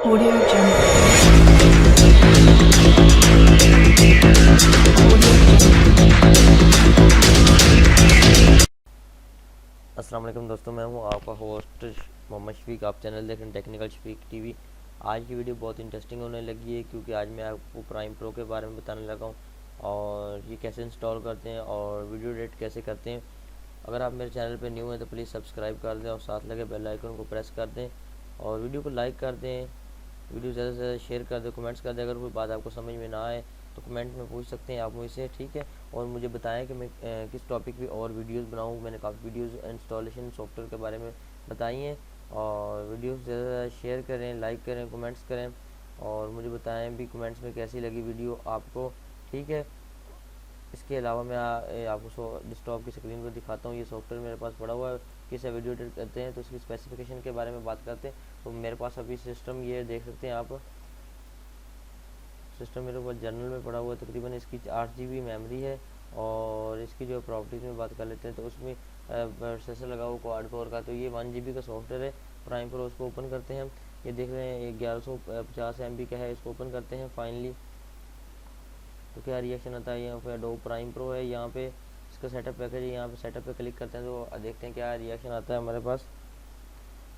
Audio Jungle. अस्सलाम वालेकुम दोस्तों, मैं हूं आपका होस्ट मोहम्मद शफीक। आप चैनल देख रहे हैं टेक्निकल शफीक टीवी। आज की वीडियो बहुत इंटरेस्टिंग होने लगी है क्योंकि आज मैं आपको प्राइम प्रो के बारे में बताने लगा हूं और ये कैसे इंस्टॉल करते हैं और वीडियो एडिट कैसे करते हैं। अगर आप मेरे चैनल पर न्यू हैं तो प्लीज़ सब्सक्राइब कर दें और साथ लगे बेल आइकन को प्रेस कर दें और वीडियो को लाइक कर दें। वीडियो ज़्यादा से ज़्यादा शेयर कर दें, कमेंट्स कर दें। अगर कोई बात आपको समझ में ना आए तो कमेंट में पूछ सकते हैं आप मुझसे, ठीक है। और मुझे बताएं कि मैं किस टॉपिक पे और वीडियोस बनाऊं। मैंने काफ़ी वीडियोस इंस्टॉलेशन सॉफ्टवेयर के बारे में बताई हैं और वीडियोस ज़्यादा से ज़्यादा शेयर करें, लाइक करें, कमेंट्स करें और मुझे बताएं भी कमेंट्स में कैसी लगी वीडियो आपको, ठीक है। इसके अलावा मैं आपको डेस्कटॉप की स्क्रीन पर दिखाता हूँ। ये सॉफ्टवेयर मेरे पास पड़ा हुआ है। किसे वीडियो एडिट करते हैं तो उसकी स्पेसिफिकेशन के बारे में बात करते हैं। तो मेरे पास अभी सिस्टम ये देख सकते हैं आप, सिस्टम मेरे पास जनरल में पड़ा हुआ है। तकरीबन इसकी 8 GB मेमोरी है और इसकी जो प्रॉपर्टीज़ में बात कर लेते हैं तो उसमें प्रोसेसर लगा हुआ क्वाड कोर का। तो ये 1 GB का सॉफ्टवेयर है प्राइम प्रो। उसको ओपन करते हैं। ये देख रहे हैं 1150 MB का है। इसको ओपन करते हैं फाइनली। तो क्या रिएक्शन आता है। यहाँ पे एडोब प्राइम प्रो है, यहाँ पे इसका सेटअप पैकेज है। यहाँ पे सेटअप पे क्लिक करते हैं तो देखते हैं क्या रिएक्शन आता है हमारे पास।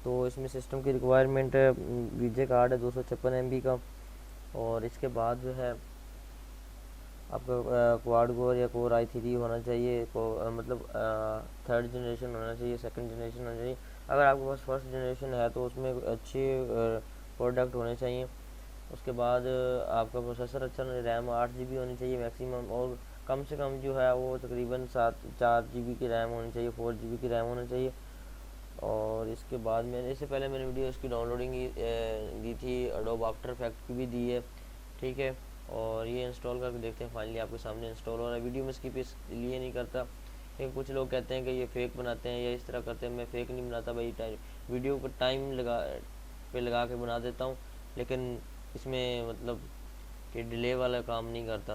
तो इसमें सिस्टम की रिक्वायरमेंट है, वीजे कार्ड है 256 MB का और इसके बाद जो है आपका क्वाड कोर या कोर i3 होना चाहिए। मतलब 3rd जनरेशन होना चाहिए, 2nd जनरेशन होना चाहिए। अगर आपके पास 1st जनरेशन है तो उसमें अच्छे प्रोडक्ट होने चाहिए। उसके बाद आपका प्रोसेसर अच्छा, रैम 8 GB होनी चाहिए मैक्सिमम और कम से कम जो है वो तकरीबन 4 GB की रैम होनी चाहिए, 4 GB की रैम होनी चाहिए। और इसके बाद मैंने इससे पहले मैंने वीडियो इसकी डाउनलोडिंग दी थी, एडोब आफ्टर इफेक्ट की भी दी है, ठीक है। और ये इंस्टॉल करके देखते हैं। फाइनली आपके सामने इंस्टॉल हो रहा है। वीडियो में स्किप इसलिए नहीं करता क्योंकि कुछ लोग कहते हैं कि ये फेक बनाते हैं या इस तरह करते हैं। मैं फेक नहीं बनाता भाई, वीडियो को टाइम लगा के बना देता हूँ, लेकिन इसमें मतलब कि डिले वाला काम नहीं करता।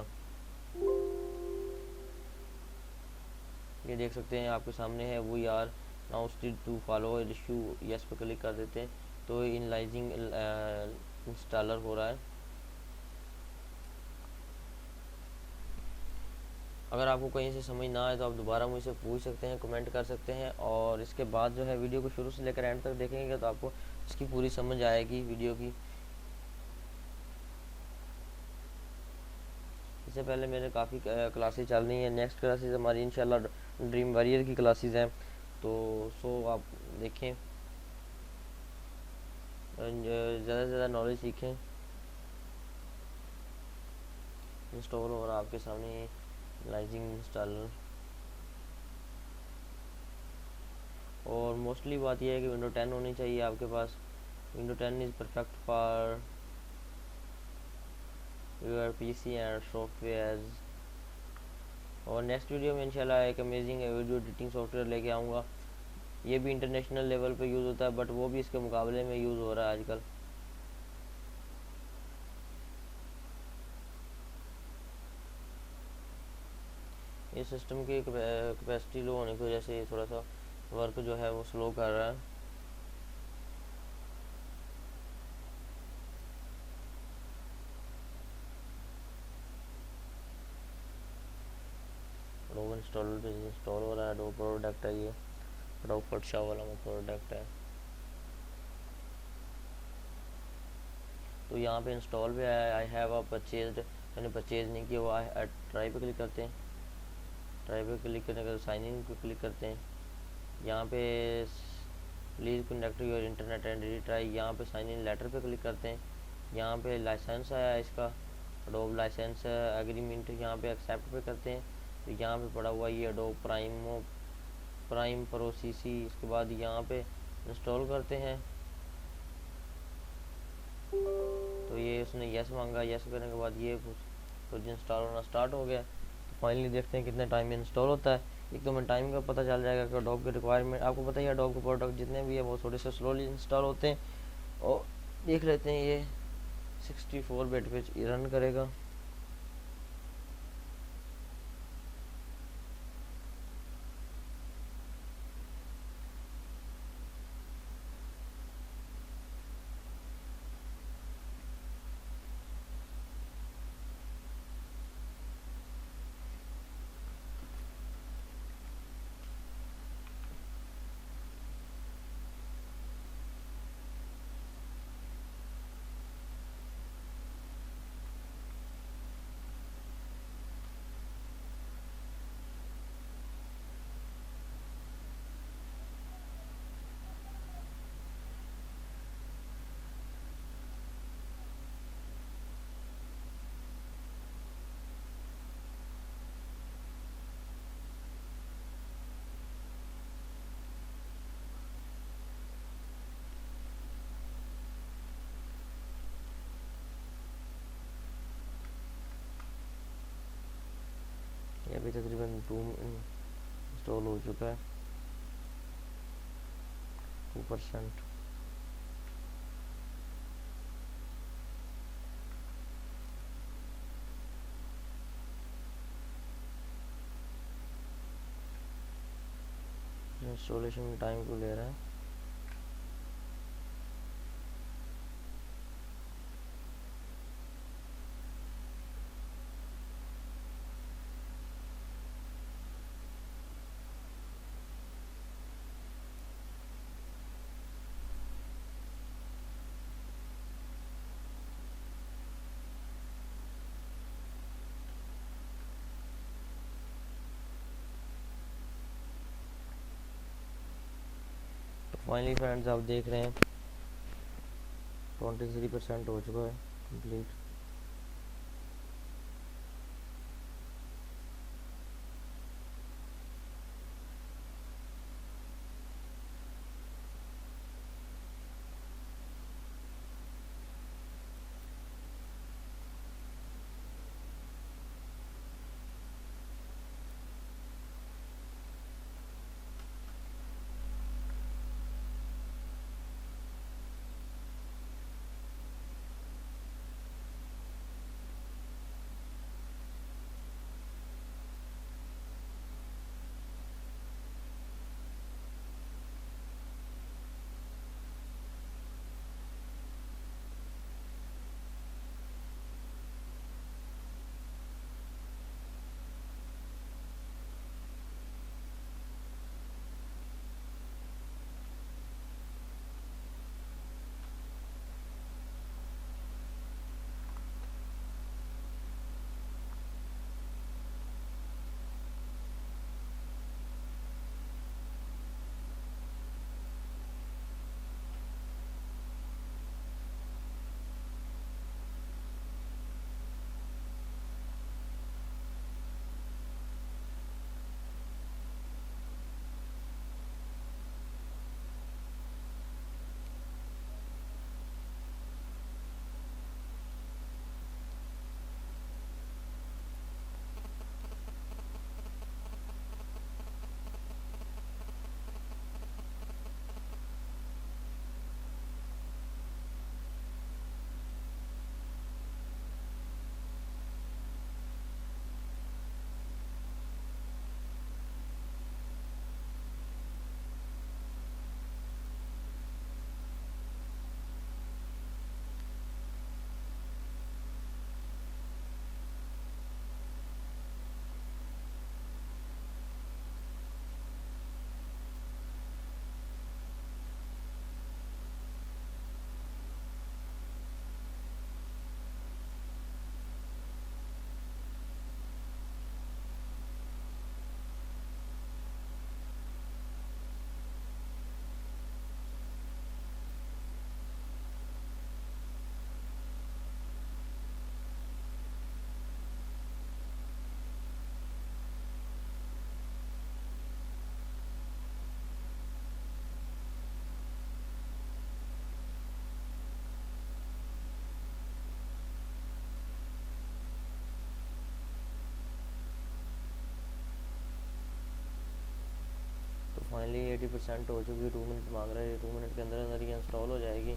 ये देख सकते हैं आपके सामने है वो यार। Now still to follow issue, yes पे क्लिक कर देते हैं तो इनलाइजिंग इंस्टॉलर हो रहा है। अगर आपको कहीं से समझ ना आए तो आप दोबारा मुझसे पूछ सकते हैं, कमेंट कर सकते हैं। और इसके बाद जो है वीडियो को शुरू से लेकर एंड तक देखेंगे तो आपको इसकी पूरी समझ आएगी वीडियो की। इससे पहले मेरे काफ़ी क्लासेस चल रही हैं। नेक्स्ट क्लासेस हमारी इंशाल्लाह ड्रीम वॉरियर की क्लासेस हैं, तो आप देखें, ज़्यादा से ज़्यादा नॉलेज सीखें। इंस्टॉल हो रहा आपके सामने लाइजिंग इंस्टॉलर। और मोस्टली बात यह है कि विंडो 10 होनी चाहिए आपके पास। Window 10 is perfect for your PC and software. और नेक्स्ट वीडियो में इंशाल्लाह एक अमेजिंग वीडियो एडिटिंग सॉफ्टवेयर लेके आऊँगा। ये भी इंटरनेशनल लेवल पे यूज़ होता है बट वो भी इसके मुकाबले में यूज़ हो रहा है आजकल। ये सिस्टम की कैपेसिटी लो होने की वजह से थोड़ा सा वर्क जो है वो स्लो कर रहा है। एडोब इंस्टॉलर पे इंस्टॉल हो रहा है। एडोब प्रोडक्ट है ये, एडोब फोटोशॉप वाला प्रोडक्ट है। तो यहाँ पे इंस्टॉल पे आया, आई हैव परचेज्ड। मैंने परचेज नहीं किया हुआ। ट्राई पे क्लिक करते हैं। ट्राई पे क्लिक करने के बाद साइन इन पे क्लिक करते हैं। यहाँ पे please connect your internet and retry, यहाँ पे साइन इन लेटर पे क्लिक करते हैं। यहाँ पे लाइसेंस आया इसका, एडोब लाइसेंस एग्रीमेंट, यहाँ पे एक्सेप्ट पे करते हैं। तो यहाँ पे पड़ा हुआ ये एडोब प्राइम प्रो सीसी। इसके बाद यहाँ पे इंस्टॉल करते हैं तो ये उसने यस मांगा। यस करने के बाद ये कुछ इंस्टॉल होना स्टार्ट हो गया। तो फाइनली देखते हैं कितने टाइम में इंस्टॉल होता है। एक तो मैं टाइम का पता चल जाएगा कि एडोब की रिक्वायरमेंट, आपको पता ही है एडोब के प्रोडक्ट जितने भी है वो थोड़े से स्लोली इंस्टॉल होते हैं। और देख लेते हैं ये 64 बिट पे रन करेगा। तकरीबन 2 इंस्टॉल हो चुका है, 2%। इंस्टॉलेशन टाइम को ले रहा है। तो फाइनली फ्रेंड्स आप देख रहे हैं 23% हो चुका है कंप्लीट। फाइनली 80% हो चुकी है। 2 मिनट मांग रहा है, 2 मिनट के अंदर अंदर ये इंस्टॉल हो जाएगी।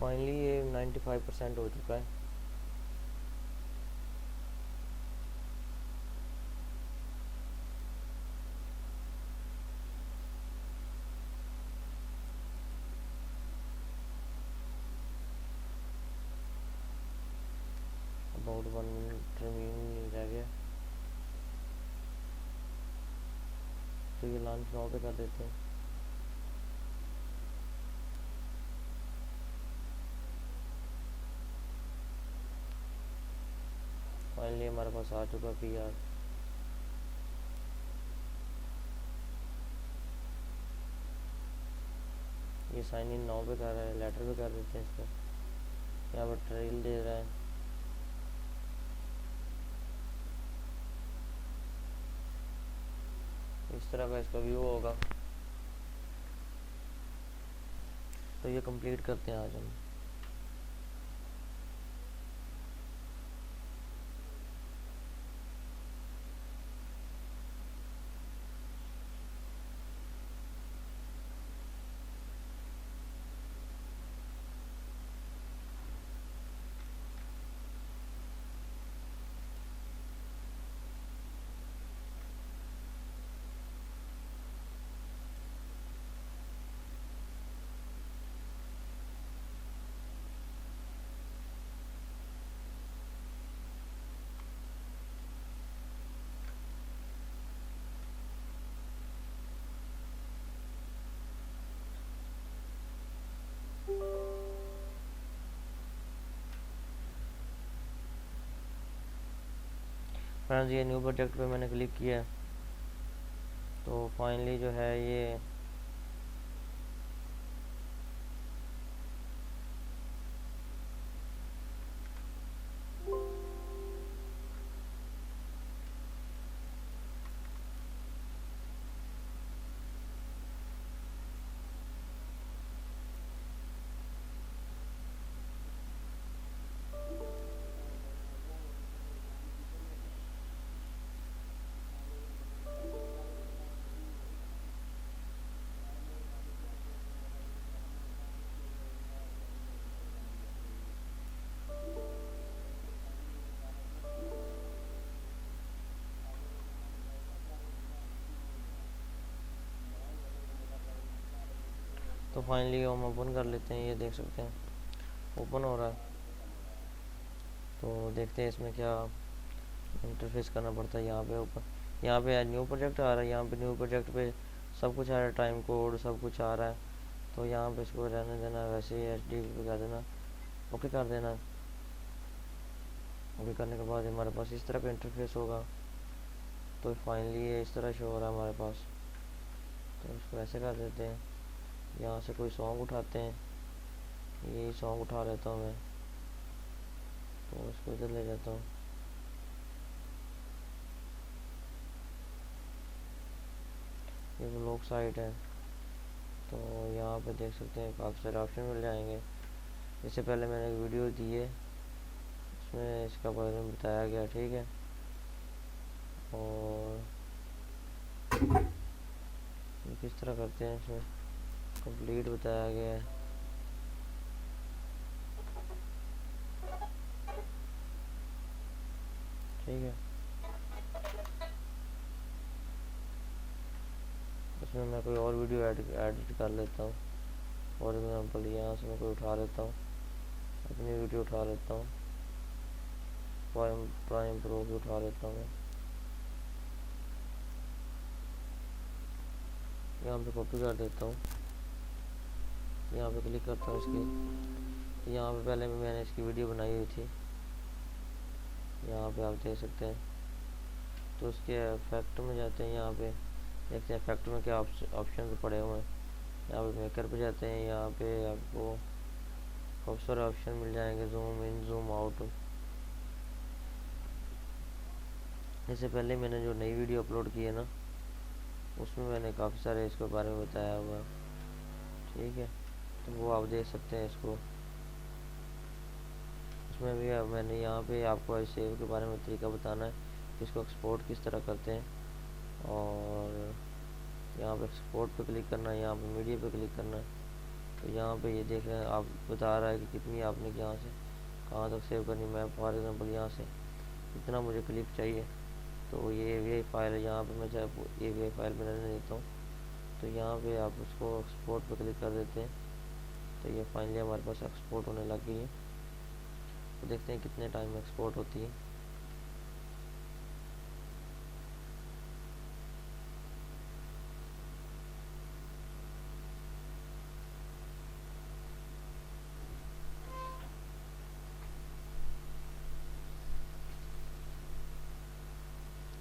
फाइनली ये 95% हो चुका है। अबाउट 1 मिनट रिमेनिंग रह गया, तो ये लॉन्च नाउ पे कर देते हैं। फाइनली हमारे पास आ चुका PR। ये साइन इन नाउ पे कर रहा है, लेटर पे कर देते हैं इसको। यहाँ पर ट्रेल दे रहा है, इस तरह का इसका व्यू होगा। तो ये कंप्लीट करते हैं आज हम। फ्रेंड्स ये न्यू प्रोजेक्ट पे मैंने क्लिक किया, तो फाइनली जो है ये तो फाइनली हम ओपन कर लेते हैं। ये देख सकते हैं ओपन हो रहा है। तो देखते हैं इसमें क्या इंटरफेस करना पड़ता है। यहाँ पे ऊपर, यहाँ पे न्यू प्रोजेक्ट आ रहा है, यहाँ पे न्यू प्रोजेक्ट पे सब कुछ आ रहा है, टाइम कोड सब कुछ आ रहा है। तो यहाँ पे इसको रहने देना, वैसे ही HD पे कर देना, ओके कर देना। ओके करने के बाद हमारे पास इस तरह का इंटरफेस होगा। तो फाइनली ये इस तरह शो हो रहा है हमारे पास। तो इसको ऐसे कर देते हैं, यहाँ से कोई सॉन्ग उठाते हैं, यही सॉन्ग उठा लेता हूँ मैं, तो इसको इधर ले जाता हूँ। ये ब्लॉग साइट है, तो यहाँ पे देख सकते हैं काफ़ी सारे ऑप्शन मिल जाएंगे। इससे पहले मैंने एक वीडियो दी है, उसमें इसका बारे में बताया गया, ठीक है। और ये किस तरह करते हैं इसमें कंप्लीट बताया गया है। ठीक है, इसमें मैं कोई और वीडियो एडिट कर लेता हूँ। फॉर एग्जांपल यहाँ से मैं कोई उठा लेता हूँ, अपनी वीडियो उठा लेता हूँ, प्राइम प्रो की उठा लेता हूँ मैं। यहाँ पे कॉपी कर देता हूँ, यहाँ पे क्लिक करता हूँ इसकी। यहाँ पे पहले मैंने इसकी वीडियो बनाई हुई थी, यहाँ पे आप देख सकते हैं। तो उसके इफेक्ट में जाते हैं, यहाँ पे देखते हैं इफेक्ट में क्या ऑप्शन पड़े हुए हैं। यहाँ पे मेकर पे जाते हैं, यहाँ पे आपको बहुत सारे ऑप्शन मिल जाएंगे, जूम इन जूम आउट। इससे पहले मैंने जो नई वीडियो अपलोड की है ना, उसमें मैंने काफ़ी सारे इसके बारे में बताया हुआ है, ठीक है। तो वो आप देख सकते हैं इसको। इसमें भी मैंने यहाँ पे आपको सेव के बारे में तरीका बताना है कि इसको एक्सपोर्ट किस तरह करते हैं। और यहाँ पे एक्सपोर्ट पे क्लिक करना है, यहाँ पे मीडिया पे क्लिक करना है। तो यहाँ पे ये देख रहे हैं, आप बता रहा है कि कितनी आपने यहाँ से कहाँ तक सेव करनी। मैं फॉर एग्जांपल यहाँ से इतना मुझे क्लिप चाहिए, तो ये AVI फाइल है, यहाँ पे मैं चाहे AVI फाइल बनाने देता हूँ। तो यहाँ पे आप उसको एक्सपोर्ट पे क्लिक कर देते हैं, तो ये फाइनली हमारे पास एक्सपोर्ट होने लग गई है। तो देखते हैं कितने टाइम में एक्सपोर्ट होती है।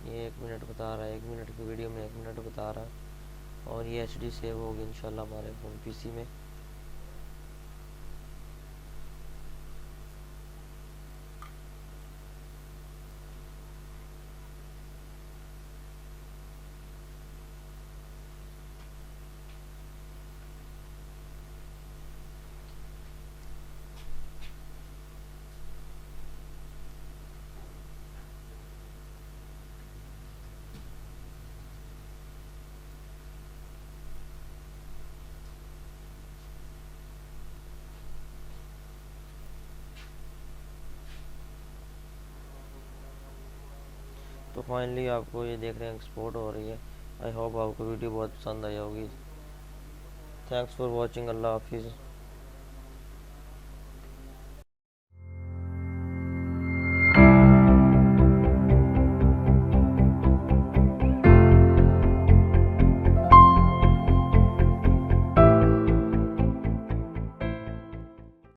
ये 1 मिनट बता रहा है, 1 मिनट की वीडियो में 1 मिनट बता रहा है। और ये HD सेव होगी इंशाल्लाह हमारे फ़ोन PC में। तो फाइनली आपको ये देख रहे हैं एक्सपोर्ट हो रही है। आई होप आपको वीडियो बहुत पसंद आई होगी। Thanks for watching. अल्लाह हाफिज़।